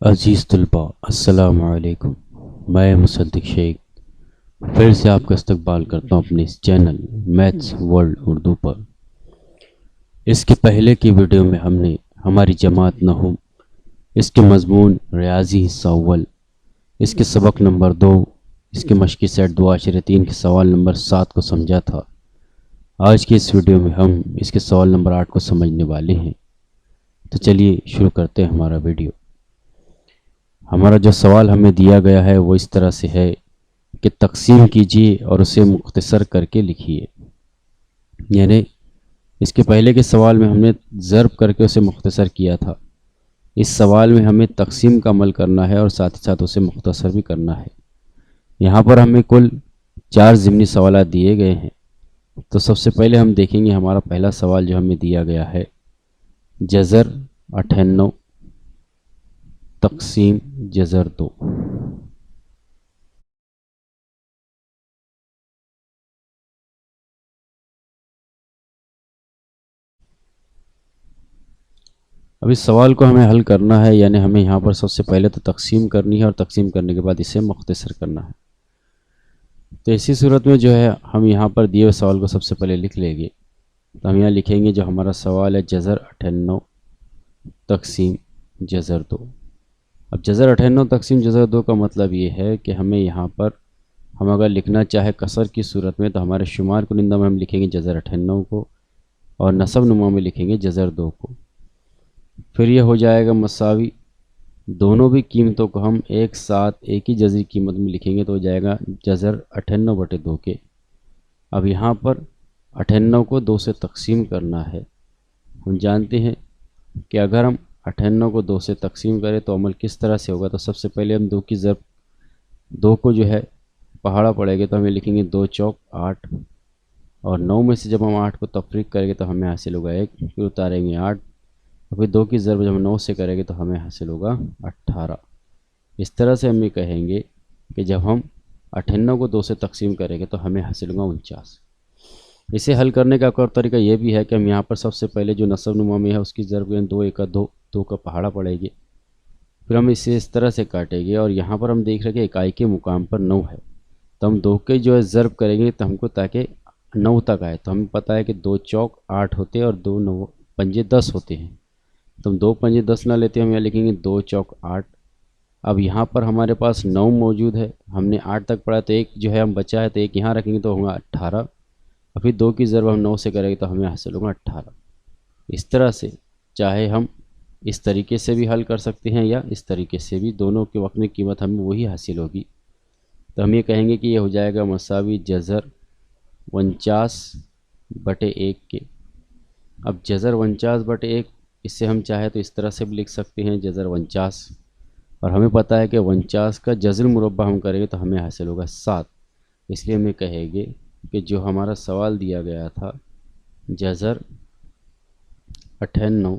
عزیز طلباء السلام علیکم، میں مصدق شیخ پھر سے آپ کا استقبال کرتا ہوں اپنے اس چینل میتھس ورلڈ اردو پر۔ اس کے پہلے کی ویڈیو میں ہم نے ہماری جماعت نحو، اس کے مضمون ریاضی حصہ اول، اس کے سبق نمبر 2، اس کے مشقی سیٹ 2.3 کے سوال نمبر 7 کو سمجھا تھا۔ آج کی اس ویڈیو میں ہم اس کے سوال نمبر 8 کو سمجھنے والے ہیں۔ تو چلیے شروع کرتے ہیں ہمارا ویڈیو۔ ہمارا جو سوال ہمیں دیا گیا ہے وہ اس طرح سے ہے کہ تقسیم کیجیے اور اسے مختصر کر کے لکھیے۔ یعنی اس کے پہلے کے سوال میں ہم نے ضرب کر کے اسے مختصر کیا تھا، اس سوال میں ہمیں تقسیم کا عمل کرنا ہے اور ساتھ ہی ساتھ اسے مختصر بھی کرنا ہے۔ یہاں پر ہمیں کل 4 ضمنی سوالات دیے گئے ہیں۔ تو سب سے پہلے ہم دیکھیں گے ہمارا پہلا سوال جو ہمیں دیا گیا ہے، جذر 98 تقسیم جذر 2۔ اب اس سوال کو ہمیں حل کرنا ہے، یعنی ہمیں یہاں پر سب سے پہلے تو تقسیم کرنی ہے اور تقسیم کرنے کے بعد اسے مختصر کرنا ہے۔ تو اسی صورت میں جو ہے ہم یہاں پر دیے ہوئے سوال کو سب سے پہلے لکھ لیں گے۔ تو ہم یہاں لکھیں گے جو ہمارا سوال ہے جذر 98 تقسیم جذر 2۔ اب جذر 98 تقسیم جذر 2 کا مطلب یہ ہے کہ ہمیں یہاں پر ہم اگر لکھنا چاہے کسر کی صورت میں تو ہمارے شمار کنندہ میں ہم لکھیں گے جذر 98 کو اور نصب نما میں لکھیں گے جذر 2 کو۔ پھر یہ ہو جائے گا مساوی، دونوں بھی قیمتوں کو ہم ایک ساتھ ایک ہی جذری قیمت میں لکھیں گے تو ہو جائے گا جذر 98/2 کے۔ اب یہاں پر 98 کو 2 سے تقسیم کرنا ہے۔ ہم جانتے ہیں کہ اگر ہم 98 کو 2 سے تقسیم کریں تو عمل کس طرح سے ہوگا۔ تو سب سے پہلے ہم 2 کی ضرب 2 کو جو ہے پہاڑا پڑے گے تو ہمیں لکھیں گے 2 چوک 8، اور 9 میں سے جب ہم 8 کو تفریق کریں گے تو ہمیں حاصل ہوگا 1، پھر اتاریں گے 8، اور پھر 2 کی ضرب جب ہم 9 سے کریں گے تو ہمیں حاصل ہوگا 18۔ اس طرح سے ہم یہ کہیں گے کہ جب ہم 98 کو 2 سے تقسیم کریں گے تو ہمیں حاصل ہوگا 49۔ اسے حل کرنے کا ایک اور طریقہ یہ بھی ہے کہ ہم یہاں پر سب سے پہلے جو نصب نما میں ہے اس کی ضرب 2 1 2، 2 کا پہاڑا پڑے گی، پھر ہم اسے اس طرح سے کاٹیں گے، اور یہاں پر ہم دیکھ رہے کہ اکائی کے مقام پر 9 ہے تو ہم 2 کے جو ہے ضرب کریں گے تو ہم کو تاکہ 9 تک آئے۔ تو ہمیں پتہ ہے کہ 2 چوک 8 ہوتے ہیں اور 2 9 پنجے 10 ہوتے ہیں، تو ہم 2 پنجے 10 نہ لیتے، ہم یہاں لکھیں گے 2 چوک 8۔ اب یہاں پر ہمارے پاس 9 موجود ہے، ہم نے 8 تک پڑھا تو ایک جو ہے ہم بچا ہے تو ایک یہاں رکھیں گے تو ہوگا 18، اور پھر 2 کی ضرب ہم 9 سے کریں گے تو ہمیں حاصل ہوگا 18۔ اس طرح سے چاہے ہم اس طریقے سے بھی حل کر سکتے ہیں یا اس طریقے سے بھی، دونوں کے وقت میں قیمت ہمیں وہی حاصل ہوگی۔ تو ہم یہ کہیں گے کہ یہ ہو جائے گا مساوی جذر 49/1 کے۔ اب جذر 49/1 اس سے ہم چاہے تو اس طرح سے بھی لکھ سکتے ہیں جذر 49، اور ہمیں پتہ ہے کہ 49 کا جذر مربع ہم کریں گے تو ہمیں حاصل ہوگا 7۔ اس لیے ہمیں کہیں گے کہ جو ہمارا سوال دیا گیا تھا جذر 98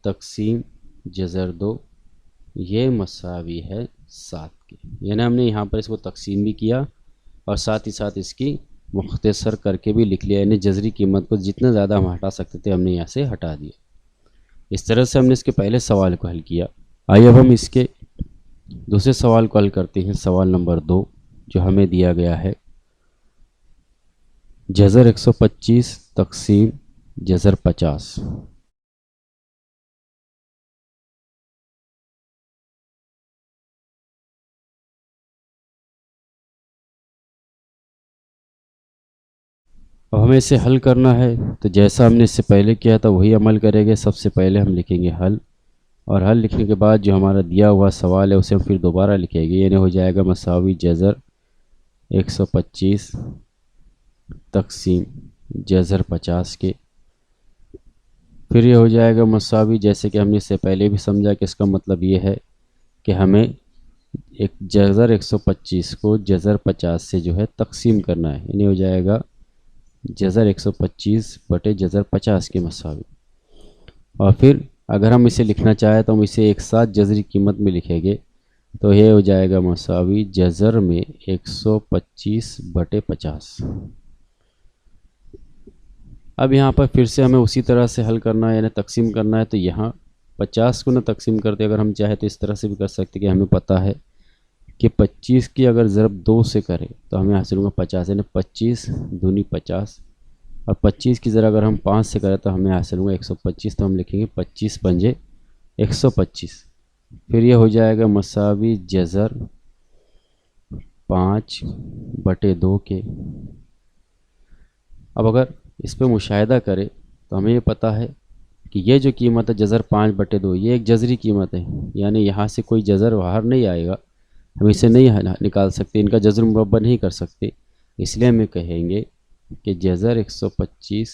تقسیم جذر 2 یہ مساوی ہے 7 کے، یعنی ہم نے یہاں پر اس کو تقسیم بھی کیا اور ساتھ ہی ساتھ اس کی مختصر کر کے بھی لکھ لیا، یعنی جذری قیمت کو جتنا زیادہ ہم ہٹا سکتے تھے ہم نے یہاں سے ہٹا دیا۔ اس طرح سے ہم نے اس کے پہلے سوال کو حل کیا۔ آئیے اب ہم اس کے دوسرے سوال کو حل کرتے ہیں، سوال نمبر 2 جو ہمیں دیا گیا ہے جذر 125 تقسیم جذر 50۔ اب ہمیں اسے حل کرنا ہے، تو جیسا ہم نے اس سے پہلے کیا تھا وہی عمل کریں گے۔ سب سے پہلے ہم لکھیں گے حل، اور حل لکھنے کے بعد جو ہمارا دیا ہوا سوال ہے اسے ہم پھر دوبارہ لکھیں گے، یعنی ہو جائے گا مساوی جذر 125 تقسیم جذر 50 کے۔ پھر یہ ہو جائے گا مساوی، جیسے کہ ہم نے اس سے پہلے بھی سمجھا کہ اس کا مطلب یہ ہے کہ ہمیں ایک جذر 125 کو جذر 50 سے جو ہے تقسیم کرنا ہے، یعنی ہو جائے گا جذر 125 بٹے جذر 50 کے مساوی۔ اور پھر اگر ہم اسے لکھنا چاہیں تو ہم اسے ایک ساتھ جذری قیمت میں لکھیں گے، تو یہ ہو جائے گا مساوی جذر میں 125 بٹے 50۔ اب یہاں پر پھر سے ہمیں اسی طرح سے حل کرنا ہے، یعنی تقسیم کرنا ہے، تو یہاں 50 کو نہ تقسیم کرتے، اگر ہم چاہیں تو اس طرح سے بھی کر سکتے کہ ہمیں پتہ ہے کہ 25 کی اگر ضرب 2 سے کریں تو ہمیں حاصل ہوگا 50، یعنی 25 دونی 50، اور 25 کی ضرب اگر ہم 5 سے کریں تو ہمیں حاصل ہوگا 125، تو ہم لکھیں گے 25 پنجے 125۔ پھر یہ ہو جائے گا مساوی جذر 5 بٹے 2 کے۔ اب اگر اس پہ مشاہدہ کرے تو ہمیں یہ پتہ ہے کہ یہ جو قیمت ہے جذر 5 بٹے 2، یہ ایک جذری قیمت ہے، یعنی یہاں سے کوئی جذر باہر نہیں آئے گا، ہم اسے نہیں نکال سکتے، ان کا جذر مربع نہیں کر سکتے، اس لیے ہمیں کہیں گے کہ جذر 125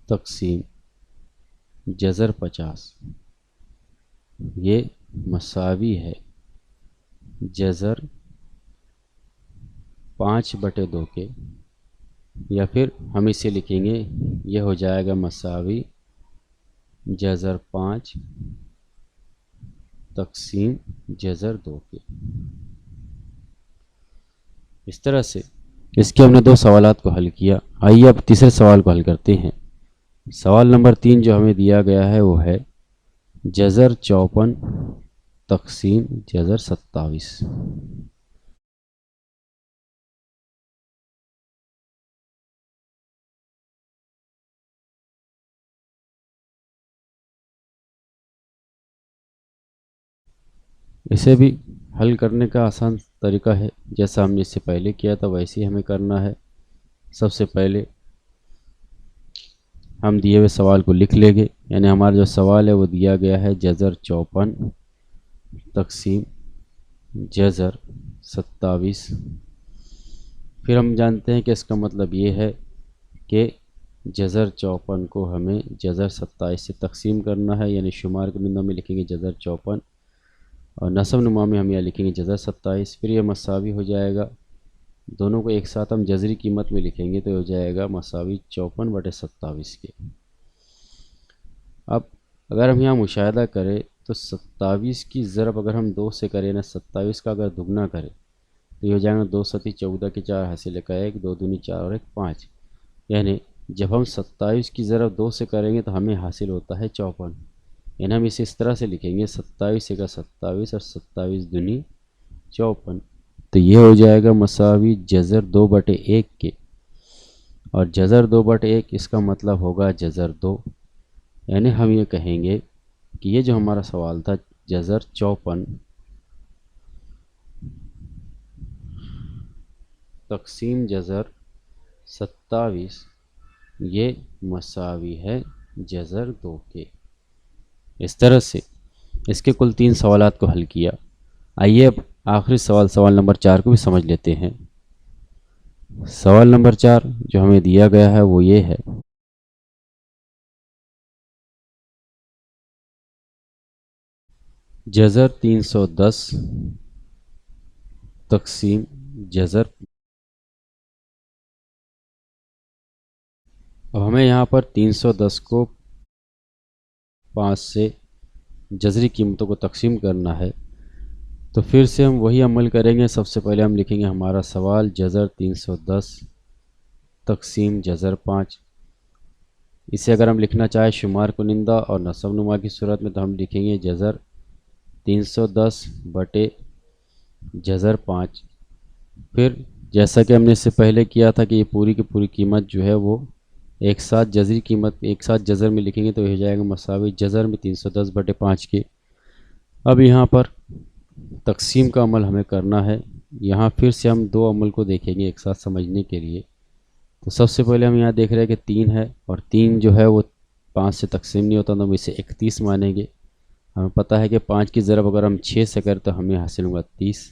تقسیم جذر 50 یہ مساوی ہے جذر 5 بٹے 2 کے، یا پھر ہم اسے لکھیں گے یہ ہو جائے گا مساوی جذر 5 تقسیم جذر 2 کے۔ اس طرح سے اس کے ہم نے 2 سوالات کو حل کیا۔ آئیے اب تیسرے سوال کو حل کرتے ہیں۔ سوال نمبر 3 جو ہمیں دیا گیا ہے وہ ہے جذر 54 تقسیم جذر 27۔ اسے بھی حل کرنے کا آسان طریقہ ہے، جیسا ہم نے اس سے پہلے کیا تھا ویسے ہی ہمیں کرنا ہے۔ سب سے پہلے ہم دیے ہوئے سوال کو لکھ لیں گے، یعنی ہمارا جو سوال ہے وہ دیا گیا ہے جذر 54 تقسیم جذر 27۔ پھر ہم جانتے ہیں کہ اس کا مطلب یہ ہے کہ جذر 54 کو ہمیں جذر 27 سے تقسیم کرنا ہے، یعنی شمار کنندہ میں لکھیں گے جذر 54 اور نصب نما میں ہم یہاں لکھیں گے جذر 27۔ پھر یہ مساوی ہو جائے گا، دونوں کو ایک ساتھ ہم جذری قیمت میں لکھیں گے تو ہو جائے گا مساوی 54 بٹے 27 کے۔ اب اگر ہم یہاں مشاہدہ کریں تو 27 کی ضرب اگر ہم 2 سے کریں نا، 27 کا اگر دگنا کریں تو یہ ہو جائے گا 2 ستی 14 کے 4 حاصل کا 1، 2 دونی 4 اور 1 5، یعنی جب ہم 27 کی ضرب 2 سے کریں گے تو ہمیں حاصل ہوتا ہے 54، یعنی ہم اسے اس طرح سے لکھیں گے 27 کا 27 اور 27 دونی 54، تو یہ ہو جائے گا مساوی جذر 2 بٹے 1 کے، اور جذر 2 بٹے 1 اس کا مطلب ہوگا جذر 2، یعنی ہم یہ کہیں گے کہ یہ جو ہمارا سوال تھا جذر 54 تقسیم جذر 27 یہ مساوی ہے جذر 2 کے۔ اس طرح سے اس کے کل 3 سوالات کو حل کیا۔ آئیے اب آخری سوال نمبر 4 کو بھی سمجھ لیتے ہیں۔ سوال نمبر 4 جو ہمیں دیا گیا ہے وہ یہ ہے جذر 310 تقسیم جذر۔ اب ہمیں یہاں پر 310 کو 5 سے جذری قیمتوں کو تقسیم کرنا ہے، تو پھر سے ہم وہی عمل کریں گے۔ سب سے پہلے ہم لکھیں گے ہمارا سوال جذر 310 تقسیم جذر 5۔ اسے اگر ہم لکھنا چاہیں شمار کنندہ اور نصب نما کی صورت میں تو ہم لکھیں گے جذر 310 بٹے جذر 5۔ پھر جیسا کہ ہم نے اس سے پہلے کیا تھا کہ یہ پوری کی پوری قیمت جو ہے وہ ایک ساتھ جذری قیمت ایک ساتھ جذر میں لکھیں گے تو یہ ہو جائے گا مساوی جذر میں 310 بٹے 5 کے۔ اب یہاں پر تقسیم کا عمل ہمیں کرنا ہے، یہاں پھر سے ہم 2 عمل کو دیکھیں گے ایک ساتھ سمجھنے کے لیے۔ تو سب سے پہلے ہم یہاں دیکھ رہے ہیں کہ 3 ہے، اور 3 جو ہے وہ 5 سے تقسیم نہیں ہوتا تو ہم اسے 31 مانیں گے۔ ہمیں پتہ ہے کہ 5 کی ضرب اگر ہم 6 سے کریں تو ہمیں حاصل ہوگا 30،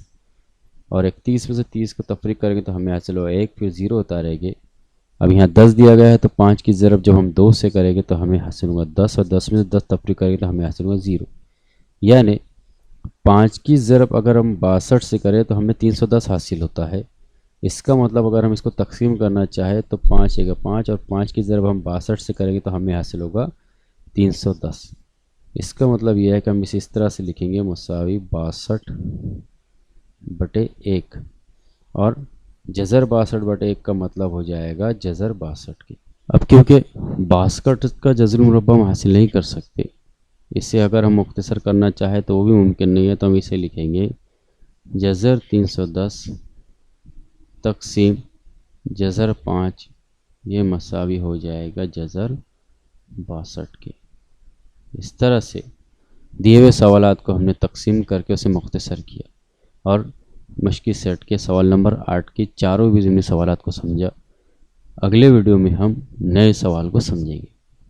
اور 31 میں سے 30 کو تفریق کریں گے تو ہمیں حاصل ہوگا 1، پھر 0 اتاریں گے۔ اب یہاں 10 دیا گیا ہے تو 5 کی ضرب جب ہم 2 سے کریں گے تو ہمیں حاصل ہوگا 10 اور 10 میں سے 10 تفریق کریں گے تو ہمیں حاصل ہوگا 0. یعنی 5 کی ضرب اگر ہم 62 سے کریں تو ہمیں 310 حاصل ہوتا ہے. اس کا مطلب اگر ہم اس کو تقسیم کرنا چاہیں تو 5 × 5 اور 5 کی ضرب ہم 62 سے کریں گے تو ہمیں حاصل ہوگا 310. اس کا مطلب یہ ہے کہ ہم اسے اس طرح سے لکھیں گے مساوی 62/1 اور جذر 62/1 کا مطلب ہو جائے گا جذر 62 کی. اب کیونکہ 62 کا جذر مربع ہم حاصل نہیں کر سکتے، اسے اگر ہم مختصر کرنا چاہیں تو وہ بھی ممکن نہیں ہے، تو ہم اسے لکھیں گے جذر 310 تقسیم جذر 5، یہ مساوی ہو جائے گا جذر 62 کے. اس طرح سے دیے ہوئے سوالات کو ہم نے تقسیم کر کے اسے مختصر کیا اور مشقی سیٹ کے سوال نمبر 8 کے چاروں بھی ضمنی سوالات کو سمجھا. اگلے ویڈیو میں ہم نئے سوال کو سمجھیں گے.